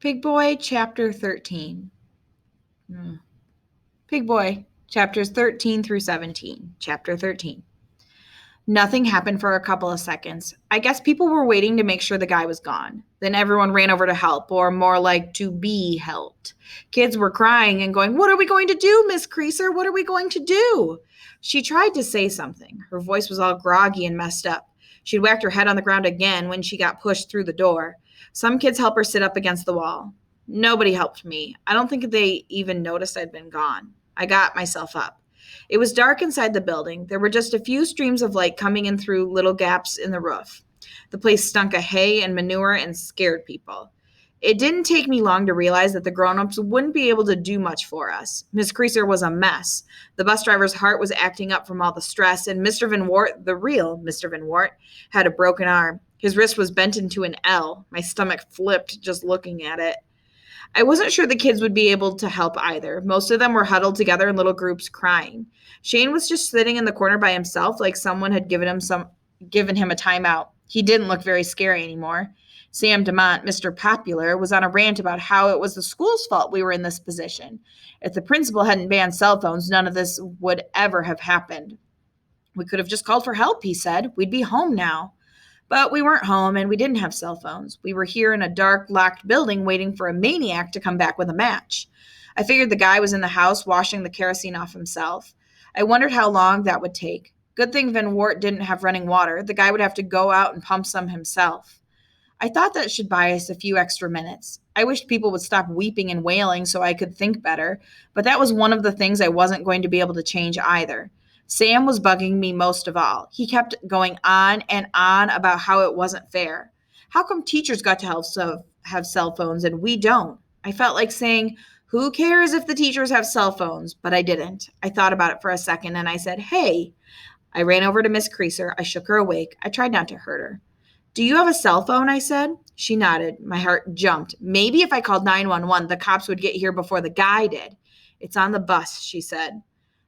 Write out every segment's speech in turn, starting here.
Pigboy Chapter 13. Pigboy Chapters 13 through 17. Chapter 13. Nothing happened for a couple of seconds. I guess people were waiting to make sure the guy was gone. Then everyone ran over to help, or more like to be helped. Kids were crying and going, "What are we going to do, Miss Creaser? What are we going to do?" She tried to say something. Her voice was all groggy and messed up. She'd whacked her head on the ground again when she got pushed through the door. Some kids helped her sit up against the wall. Nobody helped me. I don't think they even noticed I'd been gone. I got myself up. It was dark inside the building. There were just a few streams of light coming in through little gaps in the roof. The place stunk of hay and manure and scared people. It didn't take me long to realize that the grown-ups wouldn't be able to do much for us. Miss Creaser was a mess. The bus driver's heart was acting up from all the stress, and Mr. Van Wart, the real Mr. Van Wart, had a broken arm. His wrist was bent into an L. My stomach flipped just looking at it. I wasn't sure the kids would be able to help either. Most of them were huddled together in little groups crying. Shane was just sitting in the corner by himself like someone had given him a timeout. He didn't look very scary anymore. Sam DeMont, Mr. Popular, was on a rant about how it was the school's fault we were in this position. If the principal hadn't banned cell phones, none of this would ever have happened. We could have just called for help, he said. We'd be home now. But we weren't home and we didn't have cell phones. We were here in a dark, locked building waiting for a maniac to come back with a match. I figured the guy was in the house washing the kerosene off himself. I wondered how long that would take. Good thing Van Wart didn't have running water. The guy would have to go out and pump some himself. I thought that should buy us a few extra minutes. I wished people would stop weeping and wailing so I could think better, but that was one of the things I wasn't going to be able to change either. Sam was bugging me most of all. He kept going on and on about how it wasn't fair. How come teachers got to have cell phones and we don't? I felt like saying, who cares if the teachers have cell phones? But I didn't. I thought about it for a second and I said, hey. I ran over to Miss Creaser. I shook her awake. I tried not to hurt her. Do you have a cell phone? I said. She nodded. My heart jumped. Maybe if I called 911, the cops would get here before the guy did. It's on the bus, she said.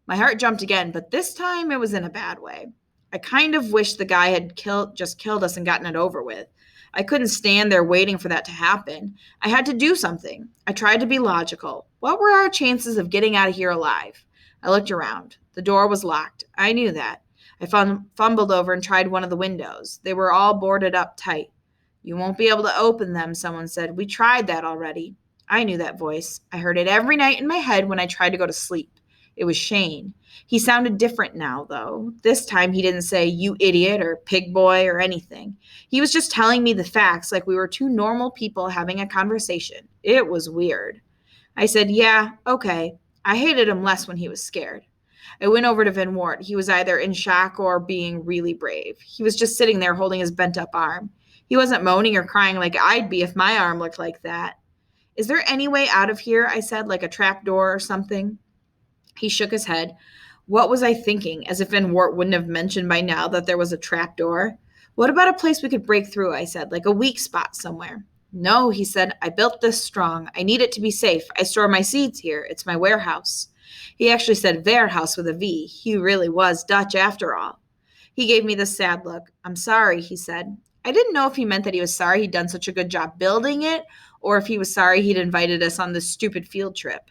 My heart jumped again, but this time it was in a bad way. I kind of wished the guy had just killed us and gotten it over with. I couldn't stand there waiting for that to happen. I had to do something. I tried to be logical. What were our chances of getting out of here alive? I looked around. The door was locked. I knew that. I fumbled over and tried one of the windows. They were all boarded up tight. You won't be able to open them, someone said. We tried that already. I knew that voice. I heard it every night in my head when I tried to go to sleep. It was Shane. He sounded different now, though. This time he didn't say, you idiot, or pig boy, or anything. He was just telling me the facts like we were two normal people having a conversation. It was weird. I said, yeah, okay. I hated him less when he was scared. I went over to Van Wart. He was either in shock or being really brave. He was just sitting there holding his bent up arm. He wasn't moaning or crying like I'd be if my arm looked like that. Is there any way out of here? I said, like a trap door or something. He shook his head. What was I thinking? As if Van Wart wouldn't have mentioned by now that there was a trap door. What about a place we could break through? I said, like a weak spot somewhere. No, he said, I built this strong. I need it to be safe. I store my seeds here. It's my warehouse. He actually said warehouse with a V. He really was Dutch after all. He gave me this sad look. I'm sorry, he said. I didn't know if he meant that he was sorry he'd done such a good job building it, or if he was sorry he'd invited us on this stupid field trip.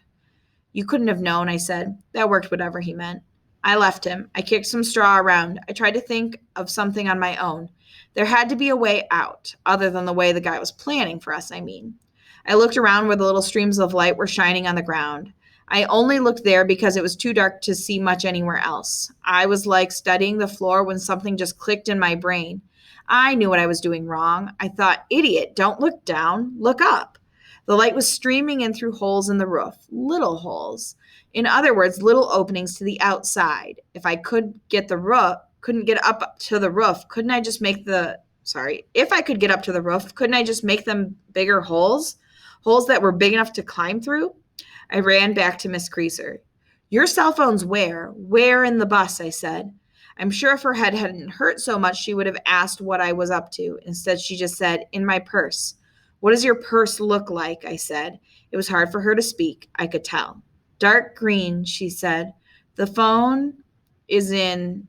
You couldn't have known, I said. That worked whatever he meant. I left him. I kicked some straw around. I tried to think of something on my own. There had to be a way out, other than the way the guy was planning for us, I mean. I looked around where the little streams of light were shining on the ground. I only looked there because it was too dark to see much anywhere else. I was like studying the floor when something just clicked in my brain. I knew what I was doing wrong. I thought, idiot, don't look down, look up. The light was streaming in through holes in the roof, little holes. In other words, little openings to the outside. If I couldn't get up to the roof, couldn't I just make if I could get up to the roof, couldn't I just make them bigger holes? Holes that were big enough to climb through? I ran back to Miss Creaser. Your cell phone's where? Where in the bus, I said. I'm sure if her head hadn't hurt so much, she would have asked what I was up to. Instead, she just said, in my purse. What does your purse look like? I said. It was hard for her to speak. I could tell. Dark green, she said. The phone is in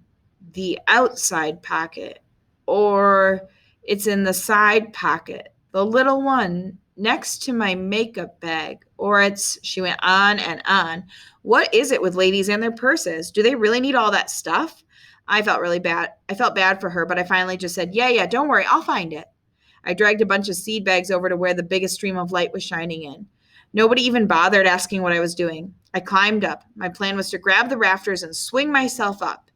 the outside pocket, or it's in the side pocket. The little one next to my makeup bag. Or it's, she went on and on. What is it with ladies and their purses? Do they really need all that stuff? I felt really bad. I felt bad for her, but I finally just said, yeah, don't worry, I'll find it. I dragged a bunch of seed bags over to where the biggest stream of light was shining in. Nobody even bothered asking what I was doing. I climbed up. My plan was to grab the rafters and swing myself up.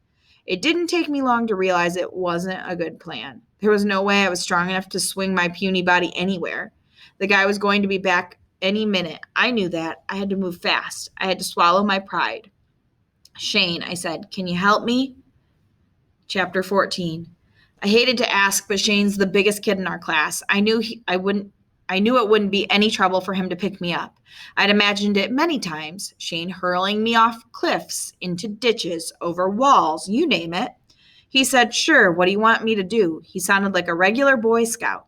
It didn't take me long to realize it wasn't a good plan. There was no way I was strong enough to swing my puny body anywhere. The guy was going to be back any minute. I knew that. I had to move fast. I had to swallow my pride. Shane, I said, can you help me? Chapter 14. I hated to ask, but Shane's the biggest kid in our class. I knew it wouldn't be any trouble for him to pick me up. I'd imagined it many times, Shane hurling me off cliffs, into ditches, over walls, you name it. He said, sure, what do you want me to do? He sounded like a regular Boy Scout.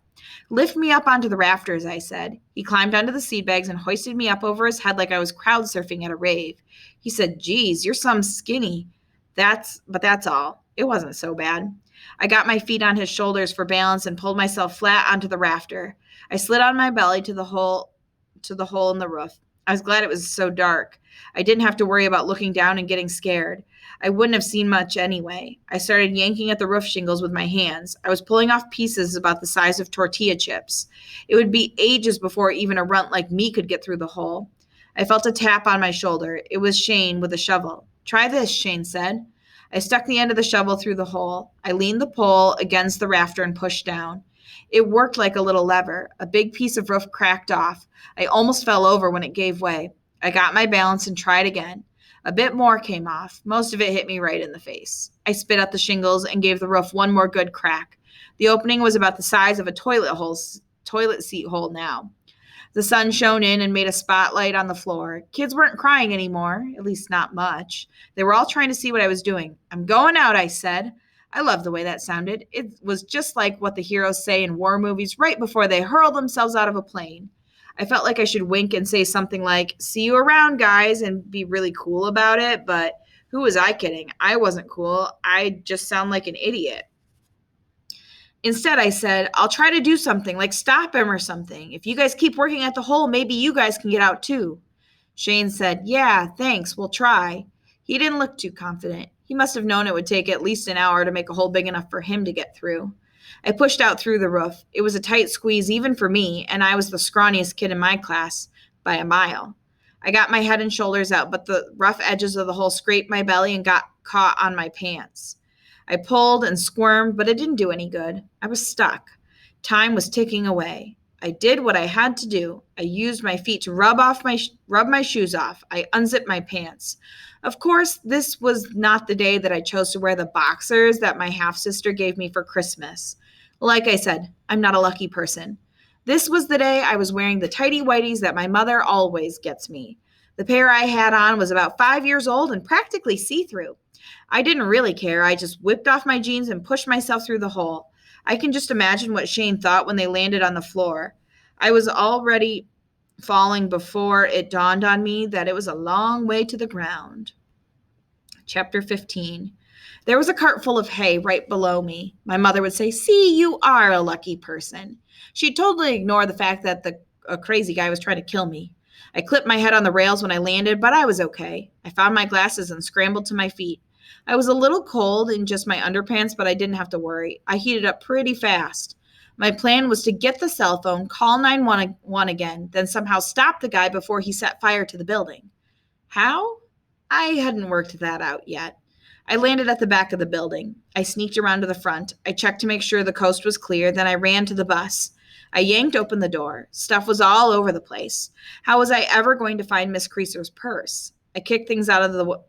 Lift me up onto the rafters, I said. He climbed onto the seed bags and hoisted me up over his head like I was crowd surfing at a rave. He said, geez, you're some skinny. That's all. It wasn't so bad. I got my feet on his shoulders for balance and pulled myself flat onto the rafter. I slid on my belly to the hole in the roof. I was glad it was so dark. I didn't have to worry about looking down and getting scared. I wouldn't have seen much anyway. I started yanking at the roof shingles with my hands. I was pulling off pieces about the size of tortilla chips. It would be ages before even a runt like me could get through the hole. I felt a tap on my shoulder. It was Shane with a shovel. Try this, Shane said. I stuck the end of the shovel through the hole. I leaned the pole against the rafter and pushed down. It worked like a little lever. A big piece of roof cracked off. I almost fell over when it gave way. I got my balance and tried again. A bit more came off. Most of it hit me right in the face. I spit out the shingles and gave the roof one more good crack. The opening was about the size of a toilet seat hole now. The sun shone in and made a spotlight on the floor. Kids weren't crying anymore, at least not much. They were all trying to see what I was doing. I'm going out, I said. I loved the way that sounded. It was just like what the heroes say in war movies right before they hurl themselves out of a plane. I felt like I should wink and say something like, see you around, guys, and be really cool about it, but who was I kidding? I wasn't cool. I just sound like an idiot. Instead, I said, I'll try to do something, like stop him or something. If you guys keep working at the hole, maybe you guys can get out too. Shane said, yeah, thanks, we'll try. He didn't look too confident. He must have known it would take at least an hour to make a hole big enough for him to get through. I pushed out through the roof. It was a tight squeeze even for me, and I was the scrawniest kid in my class by a mile. I got my head and shoulders out, but the rough edges of the hole scraped my belly and got caught on my pants. I pulled and squirmed, but it didn't do any good. I was stuck. Time was ticking away. I did what I had to do. I used my feet to rub my shoes off. I unzipped my pants. Of course, this was not the day that I chose to wear the boxers that my half-sister gave me for Christmas. Like I said, I'm not a lucky person. This was the day I was wearing the tighty whities that my mother always gets me. The pair I had on was about 5 years old and practically see-through. I didn't really care. I just whipped off my jeans and pushed myself through the hole. I can just imagine what Shane thought when they landed on the floor. I was already falling before it dawned on me that it was a long way to the ground. Chapter 15. There was a cart full of hay right below me. My mother would say, see, you are a lucky person. She'd totally ignore the fact that a crazy guy was trying to kill me. I clipped my head on the rails when I landed, but I was okay. I found my glasses and scrambled to my feet. I was a little cold in just my underpants, but I didn't have to worry. I heated up pretty fast. My plan was to get the cell phone, call 911 again, then somehow stop the guy before he set fire to the building. How? I hadn't worked that out yet. I landed at the back of the building. I sneaked around to the front. I checked to make sure the coast was clear, then I ran to the bus. I yanked open the door. Stuff was all over the place. How was I ever going to find Miss Creaser's purse? I kicked things out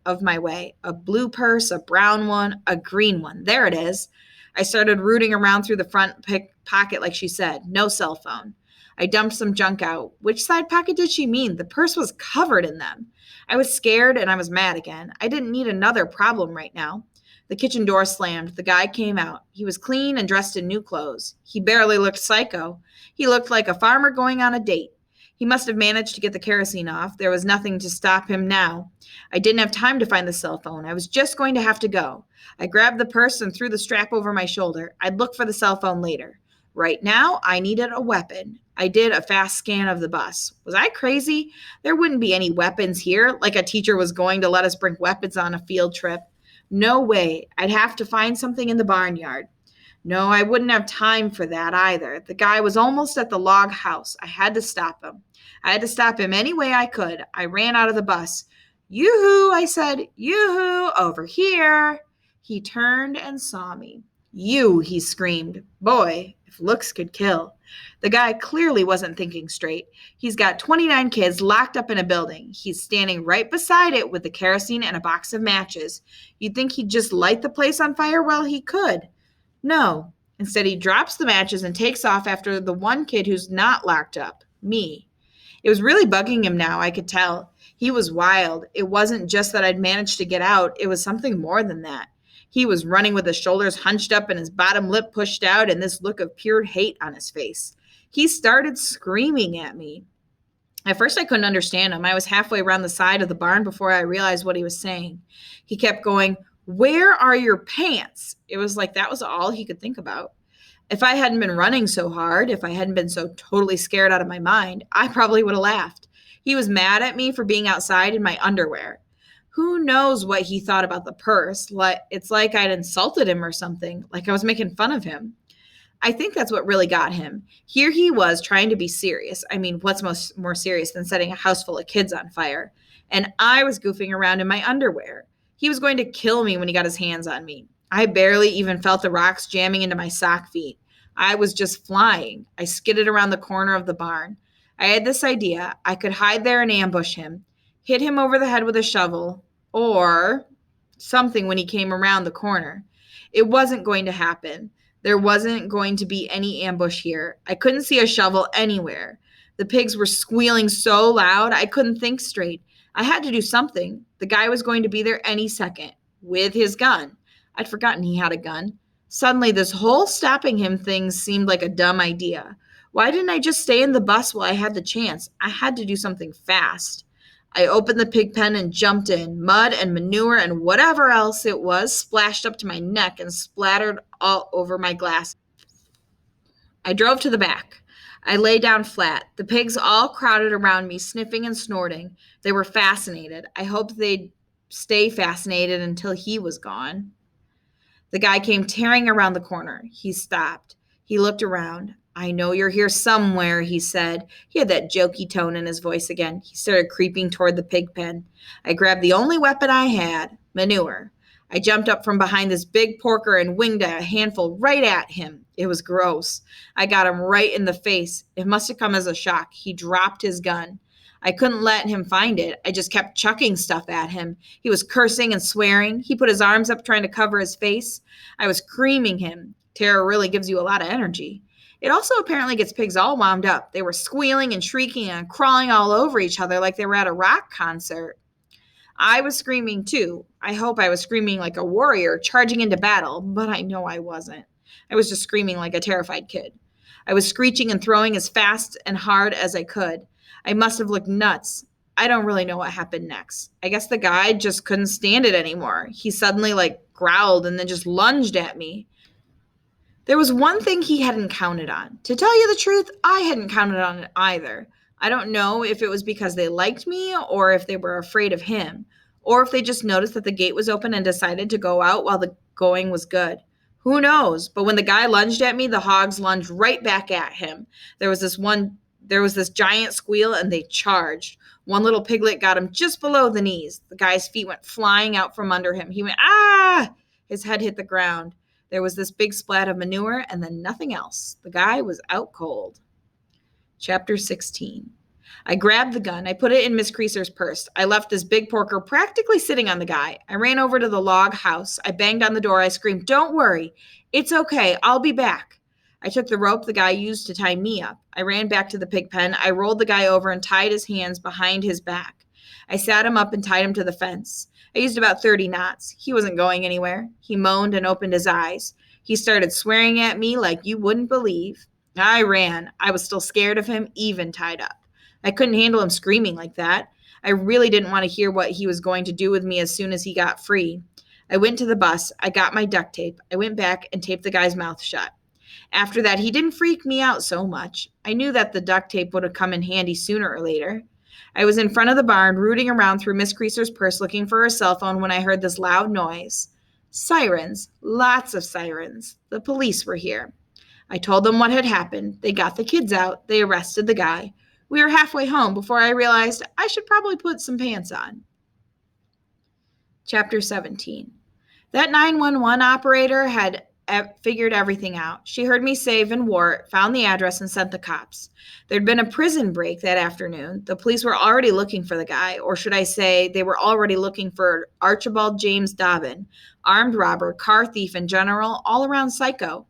of my way. A blue purse, a brown one, a green one. There it is. I started rooting around through the front pocket like she said. No cell phone. I dumped some junk out. Which side pocket did she mean? The purse was covered in them. I was scared and I was mad again. I didn't need another problem right now. The kitchen door slammed. The guy came out. He was clean and dressed in new clothes. He barely looked psycho. He looked like a farmer going on a date. He must have managed to get the kerosene off. There was nothing to stop him now. I didn't have time to find the cell phone. I was just going to have to go. I grabbed the purse and threw the strap over my shoulder. I'd look for the cell phone later. Right now, I needed a weapon. I did a fast scan of the bus. Was I crazy? There wouldn't be any weapons here, like a teacher was going to let us bring weapons on a field trip. No way. I'd have to find something in the barnyard. No, I wouldn't have time for that either. The guy was almost at the log house. I had to stop him. I had to stop him any way I could. I ran out of the bus. Yoo-hoo, I said. Yoo-hoo, over here. He turned and saw me. You, he screamed. Boy, if looks could kill. The guy clearly wasn't thinking straight. He's got 29 kids locked up in a building. He's standing right beside it with the kerosene and a box of matches. You'd think he'd just light the place on fire? Well, he could. No. Instead, he drops the matches and takes off after the one kid who's not locked up, me. It was really bugging him now, I could tell. He was wild. It wasn't just that I'd managed to get out. It was something more than that. He was running with his shoulders hunched up and his bottom lip pushed out and this look of pure hate on his face. He started screaming at me. At first, I couldn't understand him. I was halfway around the side of the barn before I realized what he was saying. He kept going, "Where are your pants?" It was like that was all he could think about. If I hadn't been running so hard, if I hadn't been so totally scared out of my mind, I probably would have laughed. He was mad at me for being outside in my underwear. Who knows what he thought about the purse? It's like I'd insulted him or something, like I was making fun of him. I think that's what really got him. Here he was trying to be serious. I mean, what's more serious than setting a house full of kids on fire? And I was goofing around in my underwear. He was going to kill me when he got his hands on me. I barely even felt the rocks jamming into my sock feet. I was just flying. I skidded around the corner of the barn. I had this idea. I could hide there and ambush him, hit him over the head with a shovel, or something when he came around the corner. It wasn't going to happen. There wasn't going to be any ambush here. I couldn't see a shovel anywhere. The pigs were squealing so loud I couldn't think straight. I had to do something. The guy was going to be there any second, with his gun. I'd forgotten he had a gun. Suddenly, this whole stopping him thing seemed like a dumb idea. Why didn't I just stay in the bus while I had the chance? I had to do something fast. I opened the pig pen and jumped in. Mud and manure and whatever else it was splashed up to my neck and splattered all over my glasses. I drove to the back. I lay down flat. The pigs all crowded around me, sniffing and snorting. They were fascinated. I hoped they'd stay fascinated until he was gone. The guy came tearing around the corner. He stopped. He looked around. "I know you're here somewhere," he said. He had that jokey tone in his voice again. He started creeping toward the pig pen. I grabbed the only weapon I had, manure. I jumped up from behind this big porker and winged a handful right at him. It was gross. I got him right in the face. It must have come as a shock. He dropped his gun. I couldn't let him find it. I just kept chucking stuff at him. He was cursing and swearing. He put his arms up trying to cover his face. I was creaming him. Terror really gives you a lot of energy. It also apparently gets pigs all wound up. They were squealing and shrieking and crawling all over each other like they were at a rock concert. I was screaming too. I hope I was screaming like a warrior charging into battle, but I know I wasn't. I was just screaming like a terrified kid. I was screeching and throwing as fast and hard as I could. I must have looked nuts. I don't really know what happened next. I guess the guy just couldn't stand it anymore. He suddenly growled and then just lunged at me. There was one thing he hadn't counted on. To tell you the truth, I hadn't counted on it either. I don't know if it was because they liked me or if they were afraid of him, or if they just noticed that the gate was open and decided to go out while the going was good. Who knows? But when the guy lunged at me, the hogs lunged right back at him. There was this giant squeal and they charged. One little piglet got him just below the knees. The guy's feet went flying out from under him. He went, "Ah!" His head hit the ground. There was this big splat of manure and then nothing else. The guy was out cold. Chapter 16. I grabbed the gun. I put it in Miss Creaser's purse. I left this big porker practically sitting on the guy. I ran over to the log house. I banged on the door. I screamed, "Don't worry. It's okay. I'll be back." I took the rope the guy used to tie me up. I ran back to the pig pen. I rolled the guy over and tied his hands behind his back. I sat him up and tied him to the fence. I used about 30 knots. He wasn't going anywhere. He moaned and opened his eyes. He started swearing at me like you wouldn't believe. I ran. I was still scared of him, even tied up. I couldn't handle him screaming like that. I really didn't want to hear what he was going to do with me as soon as he got free. I went to the bus. I got my duct tape. I went back and taped the guy's mouth shut. After that, he didn't freak me out so much. I knew that the duct tape would have come in handy sooner or later. I was in front of the barn, rooting around through Miss Creaser's purse looking for her cell phone when I heard this loud noise. Sirens. Lots of sirens. The police were here. I told them what had happened. They got the kids out. They arrested the guy. We were halfway home before I realized I should probably put some pants on. Chapter 17. That 911 operator had figured everything out. She heard me say Van Wart, found the address, and sent the cops. There'd been a prison break that afternoon. The police were already looking for the guy, or should I say, they were already looking for Archibald James Dobbin, armed robber, car thief, and general, all-around psycho.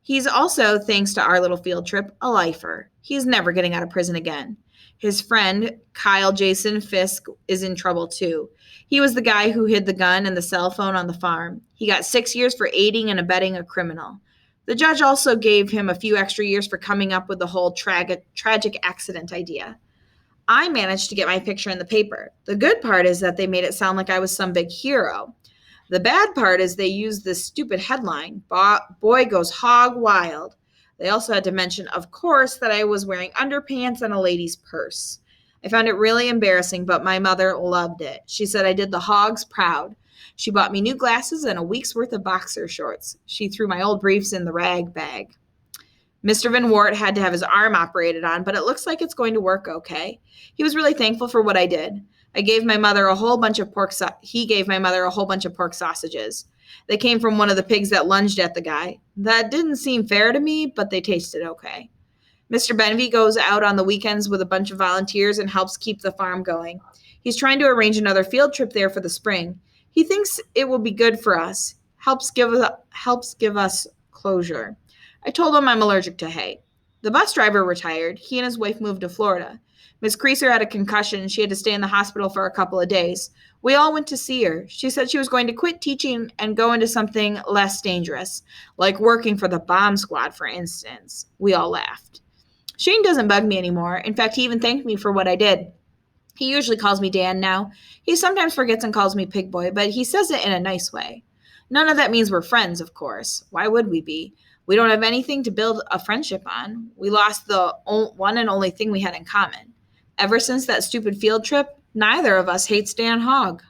He's also, thanks to our little field trip, a lifer. He's never getting out of prison again. His friend, Kyle Jason Fisk, is in trouble too. He was the guy who hid the gun and the cell phone on the farm. He got 6 years for aiding and abetting a criminal. The judge also gave him a few extra years for coming up with the whole tragic accident idea. I managed to get my picture in the paper. The good part is that they made it sound like I was some big hero. The bad part is they used this stupid headline, Boy Goes Hog Wild. They also had to mention, of course, that I was wearing underpants and a lady's purse. I found it really embarrassing, but my mother loved it. She said I did the hogs proud. She bought me new glasses and a week's worth of boxer shorts. She threw my old briefs in the rag bag. Mr. Van Wart had to have his arm operated on, but it looks like it's going to work okay. He was really thankful for what I did. He gave my mother a whole bunch of pork sausages. They came from one of the pigs that lunged at the guy. That didn't seem fair to me, but they tasted okay. Mr. Benvey goes out on the weekends with a bunch of volunteers and helps keep the farm going. He's trying to arrange another field trip there for the spring. He thinks it will be good for us. Helps give us closure. I told him I'm allergic to hay. The bus driver retired. He and his wife moved to Florida. Miss Creaser had a concussion and she had to stay in the hospital for a couple of days. We all went to see her. She said she was going to quit teaching and go into something less dangerous, like working for the bomb squad, for instance. We all laughed. Shane doesn't bug me anymore. In fact, he even thanked me for what I did. He usually calls me Dan now. He sometimes forgets and calls me Pigboy, but he says it in a nice way. None of that means we're friends, of course. Why would we be? We don't have anything to build a friendship on. We lost the one and only thing we had in common. Ever since that stupid field trip, neither of us hates Dan Hogg.